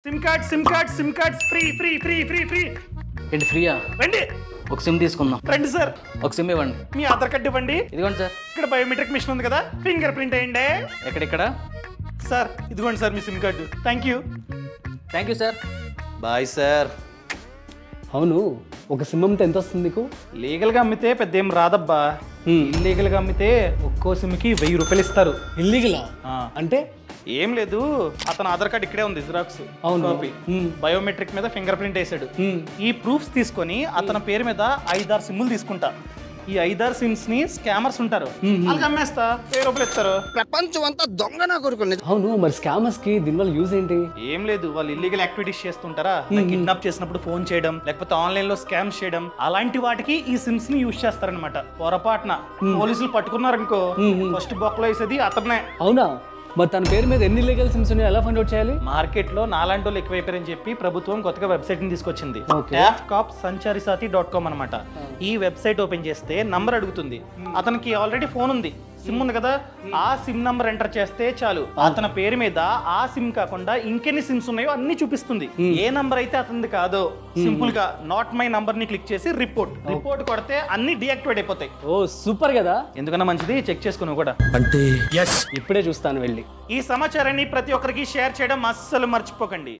SIM cards free. ఏంటి ఫ్రీయా? రండి, ఒక సిమ్ తీసుకుందాం. రండి సార్. ఒక సిమ్ ఇవ్వండి. మీ ఆధార్ కార్డు ఇవ్వండి. ఇదిగోండి సార్. ఇక్కడ బయోమెట్రిక్ మిషన్ ఉంది కదా, ఫింగర్ ప్రింట్ అయ్యండి. ఎక్కడెక్కడ? సార్ ఇదిగోండి సార్ మీ sim card. Thank you sir. Bye sir. అవును, ఒక సిమ్ అమ్మితే ఎంత వస్తుంది నీకు? లీగల్గా అమ్మితే పెద్ద ఏం రాదబ్బా. ఇల్లీగల్గా అమ్మితే ఒక్కో సిమ్కి 1000 రూపాయలు ఇస్తారు. ఇల్లీగలా? అంటే ఏం లేదు, అతను ఆధార్ కార్డు ఇక్కడే ఉంది, జిరాక్స్ అవును. కాపీ. బయోమెట్రిక్ మీద ఫింగర్ ప్రింట్ వేసాడు. ఈ ప్రూఫ్స్ తీసుకొని అతని పేరు మీద 5-6 సిమ్ములు తీసుకుంటా. ఈ 5-6 సిమ్స్ ని స్కామర్స్ ఉంటారు, వాళ్ళకి అమ్మేస్తా, 1000 రూపాయలు ఇస్తారు. ప్రపంచం అంతా దొంగ నా కొడుకుని. అవును, మరి స్కామర్స్ కి దీనివల్ల యూజ్ ఏంటి? ఏం లేదు, వాళ్ళు ఇల్లీగల్ యాక్టివిటీస్ చేస్తుంటారా, కిడ్నాప్ చేసినప్పుడు ఫోన్ చేయడం, లేకపోతే ఆన్లైన్ లో స్కామ్స్ చేయడం, అలాంటి వాటికి ఈ సిమ్స్ ని యూజ్ చేస్తారనమాట. పొరపాటున పోలీసులు పట్టుకున్నారనుకో, ఫస్ట్ బొక్కలో వేసేది అతనే. అవునా? మరి తన పేరు మీద ఎన్ని లీగల్ సిమ్స్ ఉన్నాయి, ఎలా ఫైండ్ అవుట్ చేయాలి? మార్కెట్ లో నాలాంటి వాళ్ళు ఎక్కువైపోయారని చెప్పి ప్రభుత్వం కొత్తగా వెబ్సైట్ ని తీసుకొచ్చింది. Okay. tafcopsancharisathi.com అనమాట. ఈ వెబ్సైట్ ఓపెన్ చేస్తే నంబర్ అడుగుతుంది. అతనికి ఆల్రెడీ ఫోన్ ఉంది, సిమ్ ఉంది కదా, ఆ సిమ్ నంబర్ ఎంటర్ చేస్తే చాలు, అతని పేరు మీద ఆ సిమ్ కాకుండా ఇంకెన్ని సిమ్స్ ఉన్నాయో అన్ని చూపిస్తుంది. ఏ నంబర్ అయితే అతనిది కాదో సింపుల్ గా నాట్ మై నంబర్ ని క్లిక్ చేసి రిపోర్ట్ కొడితే అన్ని డియాక్టివేట్ అయిపోతాయి. ఓ సూపర్ కదా. ఎందుకన్నా మంచిది, చెక్ చేసుకుని కూడా. ఇప్పుడే చూస్తాను వెళ్ళి. ఈ సమాచారాన్ని ప్రతి ఒక్కరికి షేర్ చేయడం అస్సలు మర్చిపోకండి.